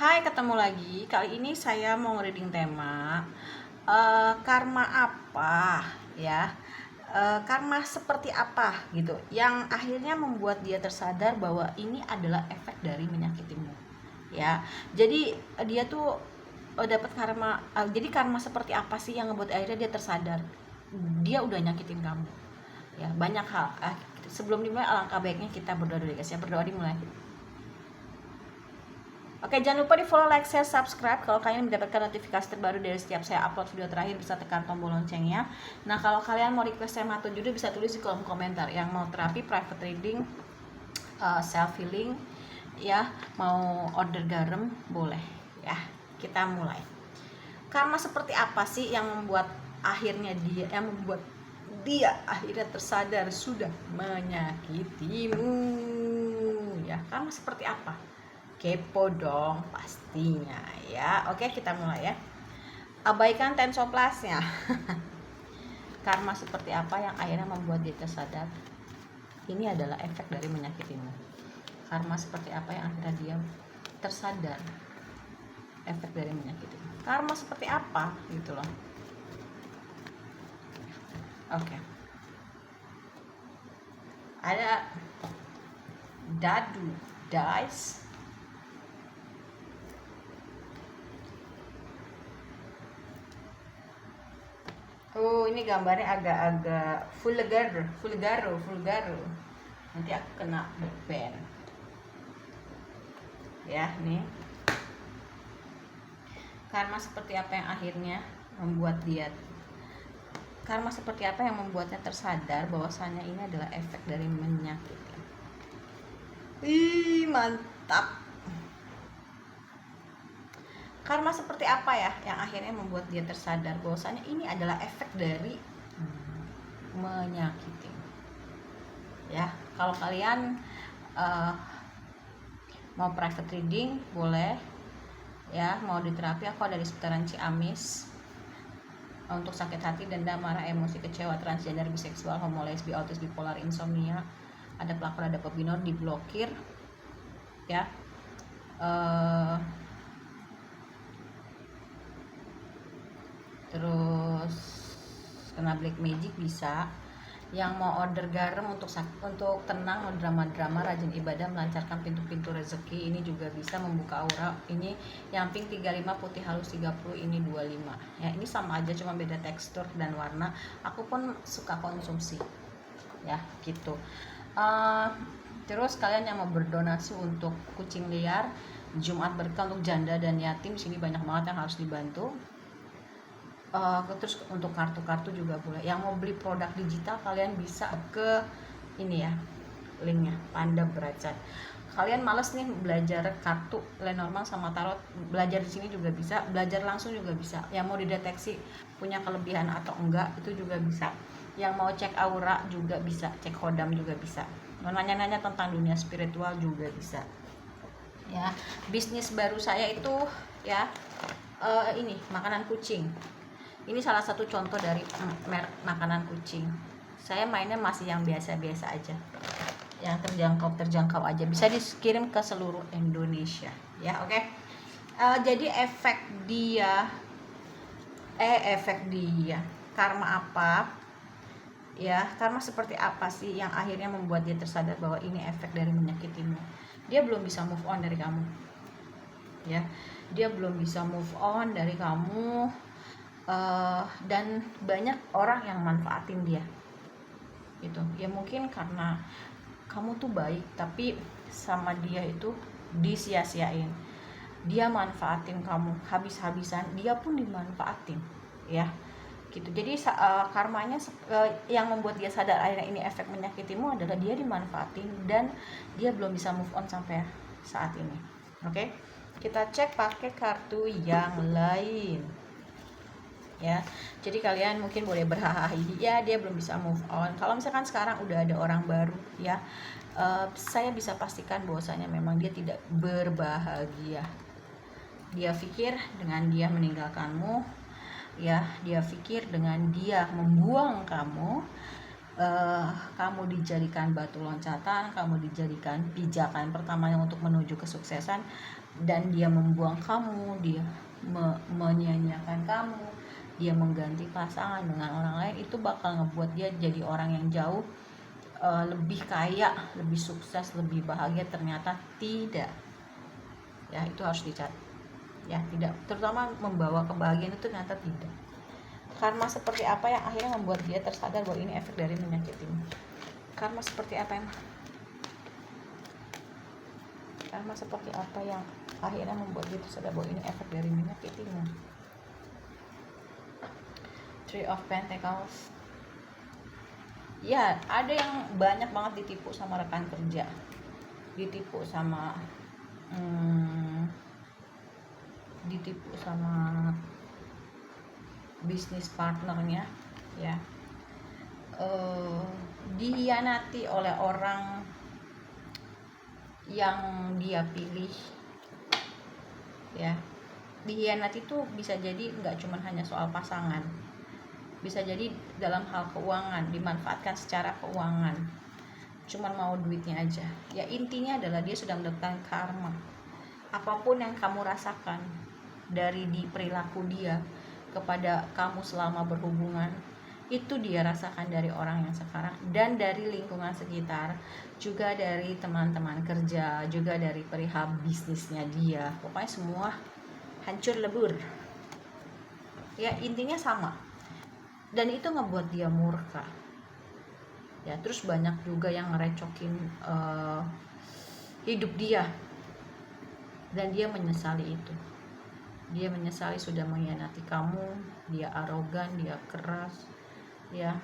Hai, ketemu lagi. Kali ini saya mau reading tema karma apa ya? Karma seperti apa gitu, yang akhirnya membuat dia tersadar bahwa ini adalah efek dari menyakitimu. Ya, jadi dia tuh dapat karma. Jadi karma seperti apa sih yang membuat akhirnya dia tersadar? Dia udah nyakitin kamu. Ya, banyak hal. Sebelum dimulai, alangkah baiknya kita berdoa dulu guys ya. Berdoa dimulai. Oke, jangan lupa di follow, like, share, subscribe kalau kalian mendapatkan notifikasi terbaru dari setiap saya upload video terakhir, bisa tekan tombol loncengnya. Nah, kalau kalian mau request tema atau judul bisa tulis di kolom komentar. Yang mau terapi, private reading, self healing, ya, mau order garam boleh ya. Kita mulai. Karma seperti apa sih yang membuat dia akhirnya tersadar sudah menyakitimu ya? Karma seperti apa? Kepo dong pastinya ya. Oke, kita mulai ya. Abaikan tensoplasnya. Karma seperti apa yang akhirnya membuat dia tersadar ini adalah efek dari menyakitimu? Karma seperti apa yang akhirnya dia tersadar efek dari menyakitimu? Karma seperti apa gitu loh. Oke. Ada dadu dice. Oh, ini gambarnya agak-agak vulgaro. Nanti aku kena ban. Ya, nih. Karma seperti apa yang akhirnya membuatnya tersadar bahwasanya ini adalah efek dari menyakiti. Ih, mantap. Karma seperti apa ya yang akhirnya membuat dia tersadar bahwasanya ini adalah efek dari menyakiti. Ya, kalau kalian mau private reading boleh ya, mau di terapi aku ada di seputaran Ciamis untuk sakit hati, dendam, marah, emosi, kecewa, transgender, biseksual, homo, lesbi, autis, bipolar, insomnia, ada pelakor, ada pebinor, diblokir ya. Terus kena black magic bisa. Yang mau order garam untuk tenang, drama-drama, rajin ibadah, melancarkan pintu-pintu rezeki, ini juga bisa. Membuka aura, ini yang pink 35, putih halus 30, ini 25 ya. Ini sama aja, cuma beda tekstur dan warna. Aku pun suka konsumsi ya gitu. Terus kalian yang mau berdonasi untuk kucing liar, Jumat berkah untuk janda dan yatim, sini banyak banget yang harus dibantu. Terus untuk kartu-kartu juga boleh. Yang mau beli produk digital kalian bisa ke ini ya, linknya Panda Bracad. Kalian males nih belajar kartu Lenormand sama tarot, belajar di sini juga bisa, belajar langsung juga bisa. Yang mau dideteksi punya kelebihan atau enggak itu juga bisa. Yang mau cek aura juga bisa, cek hodam juga bisa. Mau nanya-nanya tentang dunia spiritual juga bisa. Ya, bisnis baru saya itu ya, ini makanan kucing. Ini salah satu contoh dari merek makanan kucing. Saya mainnya masih yang biasa-biasa aja, yang terjangkau aja, bisa dikirim ke seluruh Indonesia ya. Oke. Jadi efek dia karma apa ya? Karma seperti apa sih yang akhirnya membuat dia tersadar bahwa ini efek dari menyakitimu? Dia belum bisa move on dari kamu ya. Dia belum bisa move on dari kamu. Dan banyak orang yang manfaatin dia gitu ya. Mungkin karena kamu tuh baik, tapi sama dia itu disia-siain. Dia manfaatin kamu habis-habisan, dia pun dimanfaatin ya gitu. Jadi karmanya yang membuat dia sadar akhirnya ini efek menyakitimu adalah dia dimanfaatin dan dia belum bisa move on sampai saat ini. Oke, kita cek pakai kartu yang lain ya. Jadi kalian mungkin boleh berhahaha ya, dia belum bisa move on. Kalau misalkan sekarang udah ada orang baru ya, saya bisa pastikan bahwasanya memang dia tidak berbahagia. Dia pikir dengan dia meninggalkanmu ya, dia pikir dengan dia membuang kamu, kamu dijadikan batu loncatan, kamu dijadikan pijakan pertamanya untuk menuju kesuksesan. dan dia membuang kamu, dia menyia-nyiakan kamu, dia mengganti pasangan dengan orang lain, itu bakal ngebuat dia jadi orang yang jauh lebih kaya, lebih sukses, lebih bahagia. Ternyata tidak. Ya, itu harus dicatat. Ya, tidak, terutama membawa kebahagiaan itu ternyata tidak. Karma seperti apa yang akhirnya membuat dia tersadar bahwa ini efek dari menyakitimu? Karma seperti apa yang akhirnya membuat dia tersadar bahwa ini efek dari menyakitimu? Three of Pentacles. Ya, ada yang banyak banget ditipu sama rekan kerja, ditipu sama bisnis partnernya, ya, dihianati oleh orang yang dia pilih, ya. Dihianati itu bisa jadi nggak cuma hanya soal pasangan, bisa jadi dalam hal keuangan, dimanfaatkan secara keuangan, cuman mau duitnya aja. Ya, intinya adalah dia sudah mendapatkan karma. Apapun yang kamu rasakan dari di perilaku dia kepada kamu selama berhubungan, itu dia rasakan dari orang yang sekarang dan dari lingkungan sekitar, juga dari teman-teman kerja, juga dari perihal bisnisnya dia. Pokoknya semua hancur lebur. Ya, intinya sama. Dan itu ngebuat dia murka. Ya, terus banyak juga yang ngerecokin hidup dia, dan dia menyesali itu. Dia menyesali sudah mengkhianati kamu. Dia arogan, dia keras, ya.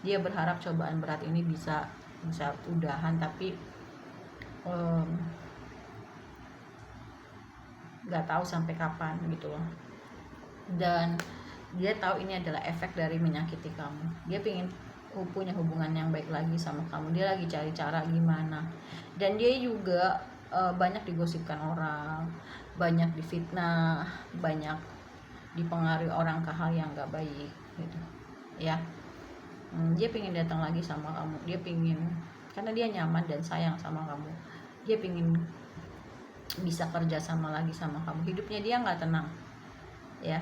Dia berharap cobaan berat ini bisa udahan, tapi nggak tahu sampai kapan gitu loh. Dan dia tahu ini adalah efek dari menyakiti kamu. Dia pengen punya hubungan yang baik lagi sama kamu. Dia lagi cari cara gimana. Dan dia juga banyak digosipkan orang, banyak difitnah, banyak dipengaruhi orang ke hal yang gak baik gitu, ya. Dia pengen datang lagi sama kamu. Dia pengen, karena dia nyaman dan sayang sama kamu, dia pengen bisa kerja sama lagi sama kamu. Hidupnya dia nggak tenang, ya.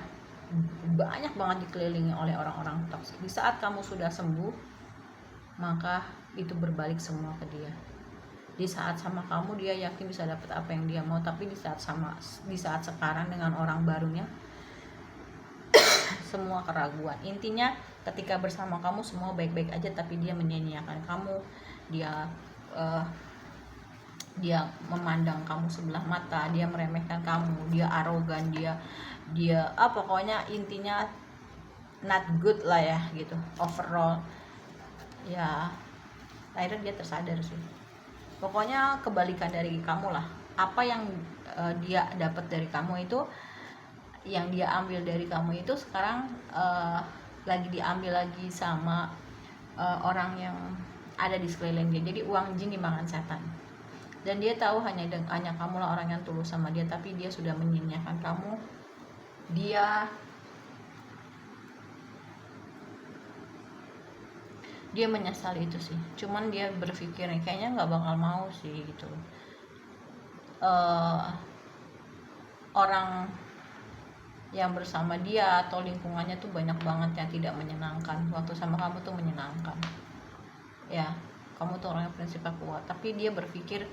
Banyak banget dikelilingi oleh orang-orang toksik. Di saat kamu sudah sembuh, maka itu berbalik semua ke dia. Di saat sama kamu dia yakin bisa dapat apa yang dia mau, tapi di saat sekarang dengan orang barunya semua keraguan. Intinya ketika bersama kamu semua baik-baik aja, tapi dia menyia-nyiakan kamu. Dia memandang kamu sebelah mata, dia meremehkan kamu, dia arogan, dia pokoknya intinya not good lah ya gitu overall. Ya, akhirnya dia tersadar sih. Pokoknya kebalikan dari kamu lah. Apa yang dia dapat dari kamu itu, yang dia ambil dari kamu itu sekarang lagi diambil lagi sama orang yang ada di sekeliling dia. Jadi uang jin dimakan setan. Dan dia tahu hanya kamu lah orang yang tulus sama dia, tapi dia sudah menyia-nyiakan kamu. Dia menyesal itu sih. Cuman dia berpikir kayaknya nggak bakal mau sih gitu. Orang yang bersama dia atau lingkungannya tuh banyak banget yang tidak menyenangkan. Waktu sama kamu tuh menyenangkan, ya. Kamu tuh orang yang prinsipnya kuat, tapi dia berpikir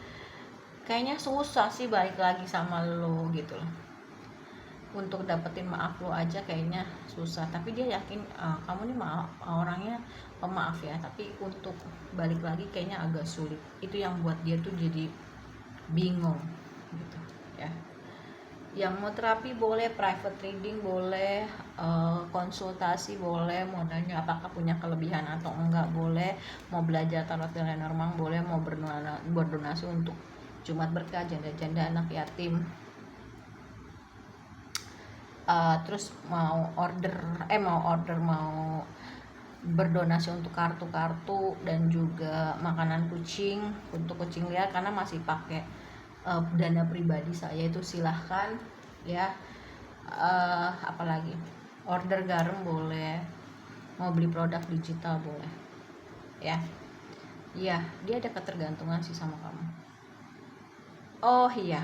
kayaknya susah sih balik lagi sama lo gitu loh. Untuk dapetin maaf lo aja kayaknya susah, tapi dia yakin kamu nih orangnya pemaaf ya, tapi untuk balik lagi kayaknya agak sulit. Itu yang buat dia tuh jadi bingung gitu, ya. Yang mau terapi boleh, private reading boleh, konsultasi boleh, mau nanya apakah punya kelebihan atau enggak boleh, mau belajar tarot dan Lenormand boleh, mau berdonasi untuk Jumat Berkah, janda-janda, anak yatim, terus mau berdonasi untuk kartu-kartu dan juga makanan kucing untuk kucing liar, karena masih pakai dana pribadi saya, itu silahkan ya. Apalagi order garam boleh, mau beli produk digital boleh, ya. Iya, dia ada ketergantungan sih sama kamu. Oh iya,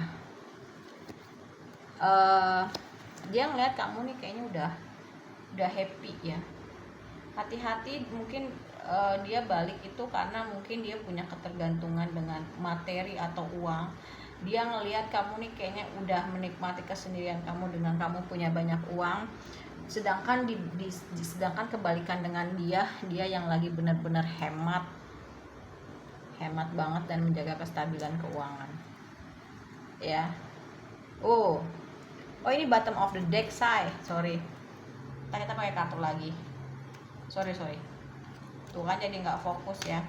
eh dia ngeliat kamu nih kayaknya udah happy ya. Hati-hati, mungkin dia balik itu karena mungkin dia punya ketergantungan dengan materi atau uang. Dia ngelihat kamu nih kayaknya udah menikmati kesendirian kamu dengan kamu punya banyak uang, sedangkan sedangkan kebalikan dengan dia yang lagi benar-benar hemat banget dan menjaga kestabilan keuangan ya. Oh ini bottom of the deck, say. Sorry, kita pakai kartu lagi. Sorry tuh kan jadi nggak fokus ya.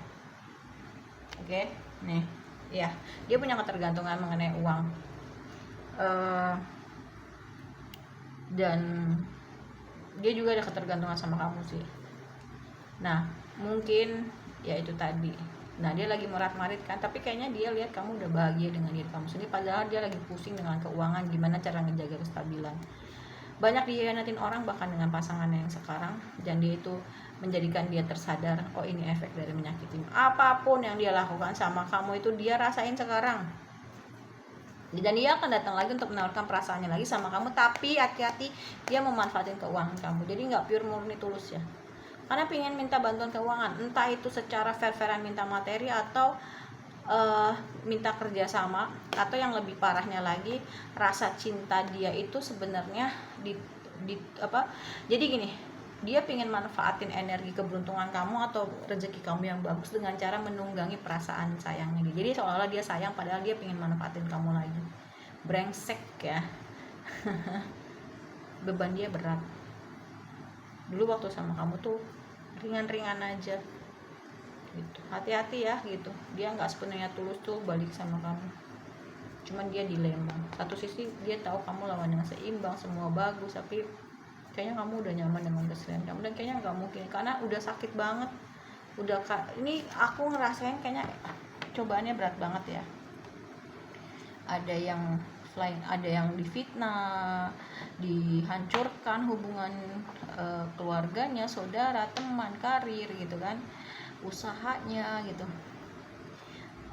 Oke, nih ya, dia punya ketergantungan mengenai uang, dan dia juga ada ketergantungan sama kamu sih. Nah mungkin ya itu tadi. Nah dia lagi merat-marit kan, tapi kayaknya dia lihat kamu udah bahagia dengan diri kamu sendiri, padahal dia lagi pusing dengan keuangan, gimana cara ngejaga kestabilan. Banyak dihianatin orang bahkan dengan pasangannya yang sekarang, dan dia itu menjadikan dia tersadar, oh ini efek dari menyakiti. Apapun yang dia lakukan sama kamu itu dia rasain sekarang, dan dia akan datang lagi untuk menawarkan perasaannya lagi sama kamu, tapi hati-hati dia memanfaatin keuangan kamu. Jadi nggak pure murni tulus ya, karena pengen minta bantuan keuangan, entah itu secara fair-fairan minta materi atau minta kerjasama, atau yang lebih parahnya lagi rasa cinta dia itu sebenarnya jadi gini, dia pengen manfaatin energi keberuntungan kamu atau rezeki kamu yang bagus dengan cara menunggangi perasaan sayangnya dia. Jadi seolah-olah dia sayang padahal dia pengen manfaatin kamu lagi. Brengsek ya. Beban dia berat. Dulu waktu sama kamu tuh ringan-ringan aja gitu. Hati-hati ya gitu, dia nggak sepenuhnya tulus tuh balik sama kamu, cuman dia dilema. Satu sisi dia tahu kamu lawan yang seimbang, semua bagus, tapi kayaknya kamu udah nyaman dengan kesedihan kamu, dan kayaknya nggak mungkin karena udah sakit banget. Ini aku ngerasain kayaknya cobaannya berat banget ya. Ada yang difitnah, dihancurkan hubungan keluarganya, saudara, teman, karir gitu kan, usahanya gitu.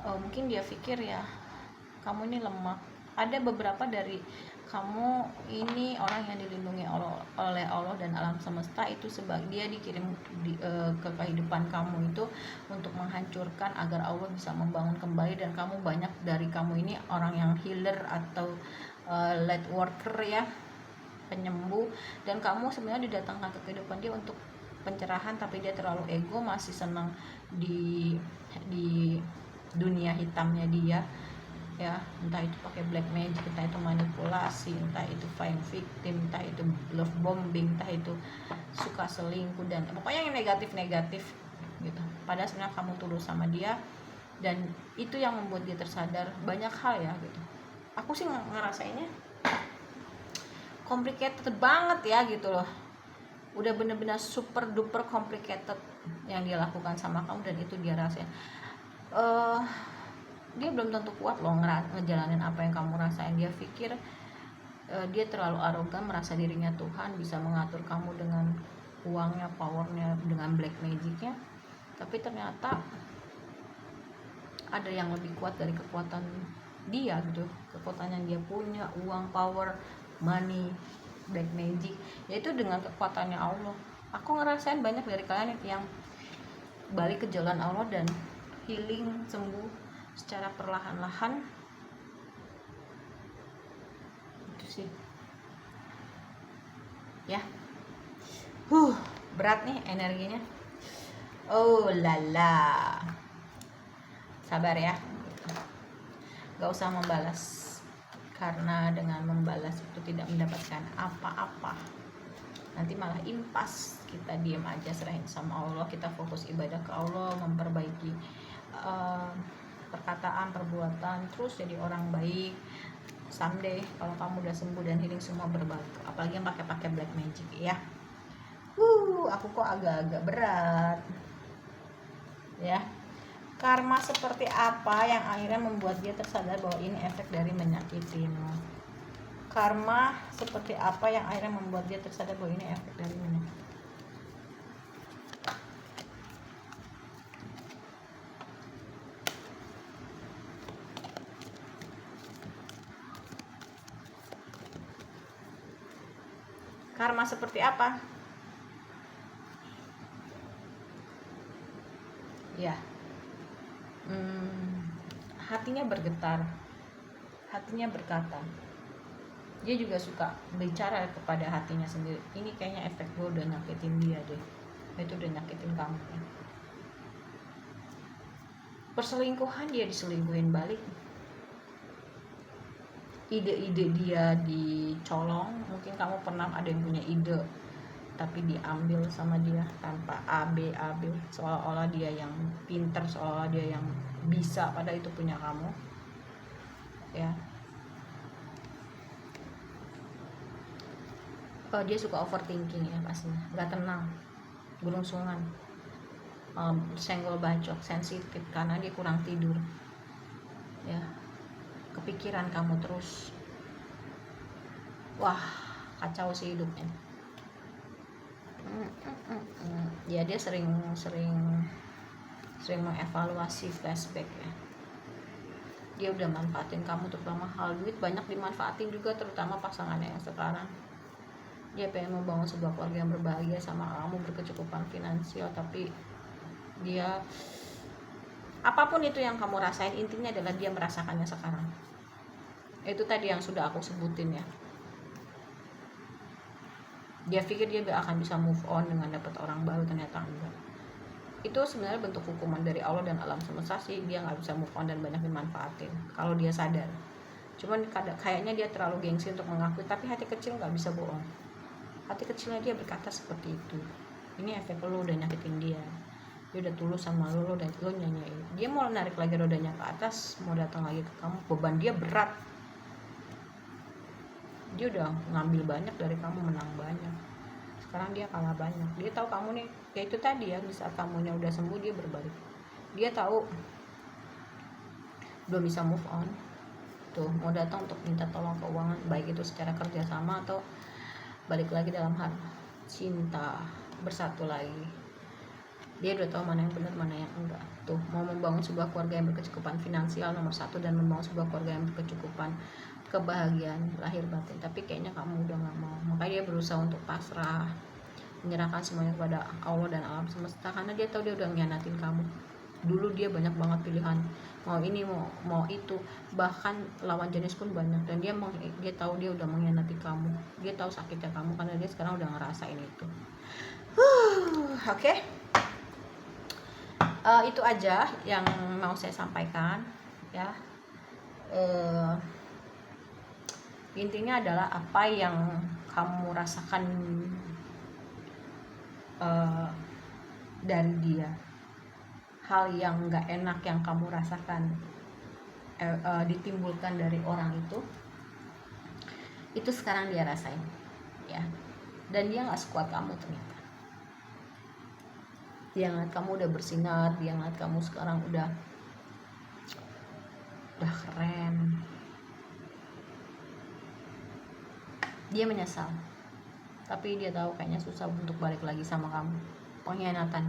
Mungkin dia pikir ya kamu ini lemah. Ada beberapa dari kamu ini orang yang dilindungi oleh Allah dan alam semesta itu, sebagai dia dikirim ke kehidupan kamu itu untuk menghancurkan agar Allah bisa membangun kembali. Dan kamu, banyak dari kamu ini orang yang healer atau light worker ya, penyembuh, dan kamu sebenarnya didatangkan ke kehidupan dia untuk pencerahan, tapi dia terlalu ego, masih senang di dunia hitamnya dia ya, entah itu pakai black magic, entah itu manipulasi, entah itu flying victim, entah itu love bombing, entah itu suka selingkuh, dan pokoknya yang negatif gitu. Padahal sebenarnya kamu tulus sama dia, dan itu yang membuat dia tersadar banyak hal ya gitu. Aku sih ngerasainnya complicated banget ya gitu loh, udah bener-bener super duper complicated yang dia lakukan sama kamu, dan itu dia rasain. Dia belum tentu kuat loh ngejalanin apa yang kamu rasain. Dia pikir dia terlalu arogan, merasa dirinya Tuhan, bisa mengatur kamu dengan uangnya, powernya, dengan black magicnya, tapi ternyata ada yang lebih kuat dari kekuatan dia gitu, kekuatan yang dia punya, uang, power, money, black magic, yaitu dengan kekuatannya Allah. Aku ngerasain banyak dari kalian yang balik ke jalan Allah dan healing, sembuh secara perlahan-lahan. Itu sih ya. Berat nih energinya. Oh lala, sabar ya, gak usah membalas, karena dengan membalas itu tidak mendapatkan apa-apa, nanti malah impas. Kita diam aja, serahin sama Allah, kita fokus ibadah ke Allah, memperbaiki perkataan, perbuatan, terus jadi orang baik. Someday kalau kamu udah sembuh dan healing semua berbalik, apalagi yang pakai black magic ya. Aku kok agak-agak berat ya. Karma seperti apa yang akhirnya membuat dia tersadar bahwa ini efek dari menyakitimu? Karma seperti apa yang akhirnya membuat dia tersadar bahwa ini efek dari menyakitimu? Karma seperti apa? Ya, hatinya bergetar, hatinya berkata. Dia juga suka bicara kepada hatinya sendiri. Ini kayaknya efek gue udah nyakitin dia deh. Itu udah nyakitin kamu ya. Perselingkuhan, dia diselingkuhin balik. Ide-ide dia dicolong. Mungkin kamu pernah ada yang punya ide tapi diambil sama dia tanpa AB, seolah-olah dia yang pinter, seolah-olah dia yang bisa, padahal itu punya kamu ya. Dia suka overthinking ya, pastinya nggak tenang, gelungsungan, senggol bacok, sensitif karena dia kurang tidur ya, kepikiran kamu terus. Wah, kacau sih hidupnya. Ya, dia sering mengevaluasi flashback ya. Dia udah manfaatin kamu terutama hal duit, banyak dimanfaatin juga terutama pasangannya yang sekarang. Dia pengen membangun sebuah keluarga yang berbahagia sama kamu, berkecukupan finansial, tapi dia apapun itu yang kamu rasain, intinya adalah dia merasakannya sekarang. Itu tadi yang sudah aku sebutin ya. Dia pikir dia gak akan bisa move on dengan dapat orang baru, ternyata enggak. Itu sebenarnya bentuk hukuman dari Allah dan alam semesta sih, dia nggak bisa move on dan banyak dimanfaatin kalau dia sadar. Cuman kayaknya dia terlalu gengsi untuk mengakui, tapi hati kecil nggak bisa bohong. Hati kecilnya dia berkata seperti itu. Ini efek lo udah nyakitin dia. Dia udah tulus sama lo dan lo nyanyain. Dia mau narik lagi rodanya ke atas, mau datang lagi ke kamu, beban dia berat. Dia udah ngambil banyak dari kamu, menang banyak. Sekarang dia kalah banyak. Dia tahu kamu nih, ya itu tadi ya, di saat kamunya udah sembuh dia berbalik. Dia tahu belum bisa move on, tuh mau datang untuk minta tolong keuangan, baik itu secara kerjasama atau balik lagi dalam hal cinta, bersatu lagi. Dia udah tahu mana yang benar, mana yang enggak. Tuh mau membangun sebuah keluarga yang berkecukupan finansial nomor 1, dan membangun sebuah keluarga yang berkecukupan kebahagiaan lahir batin, tapi kayaknya kamu udah nggak mau. Makanya dia berusaha untuk pasrah, menyerahkan semuanya kepada Allah dan alam semesta, karena dia tahu dia udah ngianatin kamu. Dulu dia banyak banget pilihan, mau ini mau itu, bahkan lawan jenis pun banyak, dan dia tahu dia udah mengkhianati kamu. Dia tahu sakitnya kamu karena dia sekarang udah ngerasain itu. Oke. Itu aja yang mau saya sampaikan ya. Intinya adalah apa yang kamu rasakan dari dia, hal yang gak enak yang kamu rasakan ditimbulkan dari orang itu sekarang dia rasain ya. Dan dia gak sekuat kamu ternyata. Dia ngeliat kamu udah bersinar, dia ngeliat kamu sekarang udah keren. Dia menyesal, tapi dia tahu kayaknya susah untuk balik lagi sama kamu. Pengkhianatan,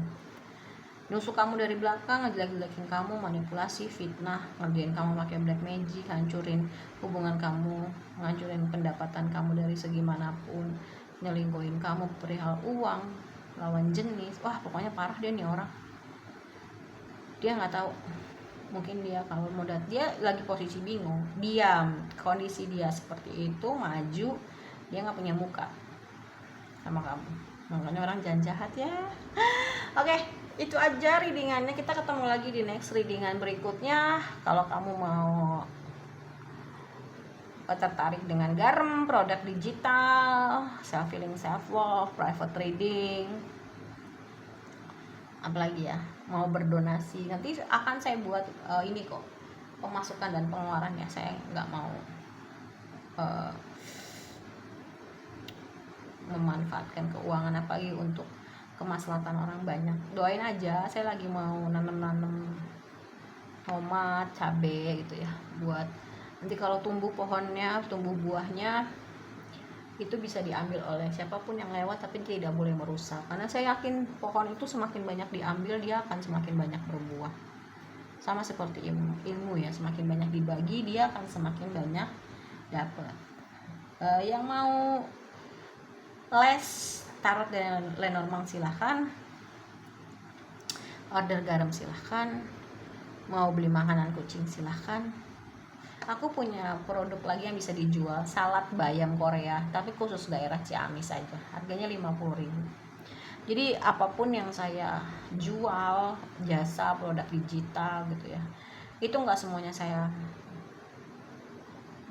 nusuk kamu dari belakang, ngejelek-jelekin kamu, manipulasi, fitnah, ngerjain kamu pakai black magic, hancurin hubungan kamu, ngancurin pendapatan kamu dari segi manapun, nyelingkuhin kamu perihal uang, lawan jenis. Wah, pokoknya parah dia nih orang. Dia nggak tahu, mungkin dia kalau mau dia lagi posisi bingung, diam, kondisi dia seperti itu, maju, dia nggak punya muka sama kamu, makanya orang jangan jahat ya. Oke, itu aja readingannya. Kita ketemu lagi di next readingan berikutnya. Kalau kamu mau tertarik dengan garam, produk digital, self healing, self love, private trading, apalagi ya, mau berdonasi, nanti akan saya buat ini kok, pemasukan dan pengeluaran ya. Saya nggak mau memanfaatkan keuangan apalagi untuk kemaslahatan orang banyak. Doain aja, saya lagi mau nanam tomat, cabe gitu ya, buat nanti kalau tumbuh pohonnya, tumbuh buahnya itu bisa diambil oleh siapapun yang lewat, tapi tidak boleh merusak, karena saya yakin pohon itu semakin banyak diambil, dia akan semakin banyak berbuah. Sama seperti ilmu ya, semakin banyak dibagi, dia akan semakin banyak dapat. Yang mau les tarot dan Lenormand silahkan, order garam silahkan, mau beli makanan kucing silahkan. Aku punya produk lagi yang bisa dijual, salad bayam Korea, tapi khusus daerah Ciamis aja, harganya 50.000. Jadi apapun yang saya jual, jasa, produk digital gitu ya, itu nggak semuanya saya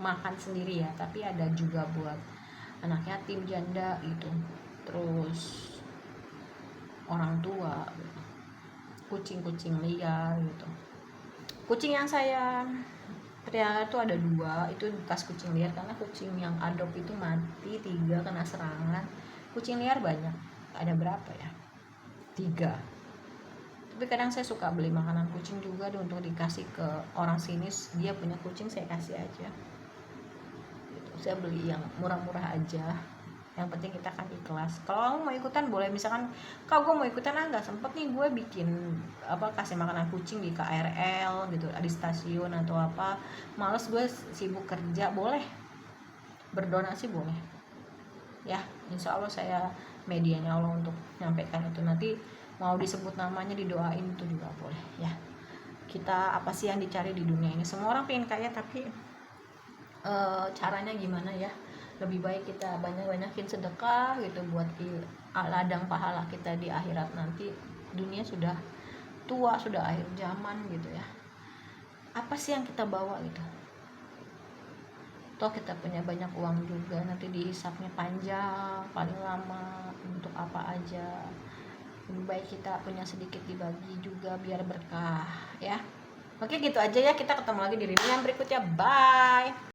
makan sendiri ya, tapi ada juga buat anak yatim, janda gitu, terus orang tua gitu, kucing-kucing liar gitu. Kucing yang saya pelihara itu ada 2, itu bekas kucing liar karena kucing yang adop itu mati, 3 kena serangan. Kucing liar banyak, ada berapa ya, 3. Tapi kadang saya suka beli makanan kucing juga untuk dikasih ke orang sini, dia punya kucing saya kasih aja gitu. Saya beli yang murah-murah aja, yang penting kita kan ikhlas. Kalau kamu mau ikutan boleh, misalkan kau gue mau ikutan, nggak sempet nih gue bikin kasih makanan kucing di KRL gitu, di stasiun atau apa, males gue sibuk kerja, boleh berdonasi, boleh ya. Insya Allah saya medianya Allah untuk nyampaikan itu. Nanti mau disebut namanya, didoain itu juga boleh ya. Kita apa sih yang dicari di dunia ini? Semua orang pengen kaya, tapi caranya gimana ya? Lebih baik kita banyakin sedekah gitu buat ladang pahala kita di akhirat nanti. Dunia sudah tua, sudah akhir zaman gitu ya. Apa sih yang kita bawa gitu? Toh kita punya banyak uang juga, nanti dihisapnya panjang, paling lama untuk apa aja. Lebih baik kita punya sedikit dibagi juga biar berkah ya. Oke gitu aja ya, kita ketemu lagi di review yang berikutnya. Bye.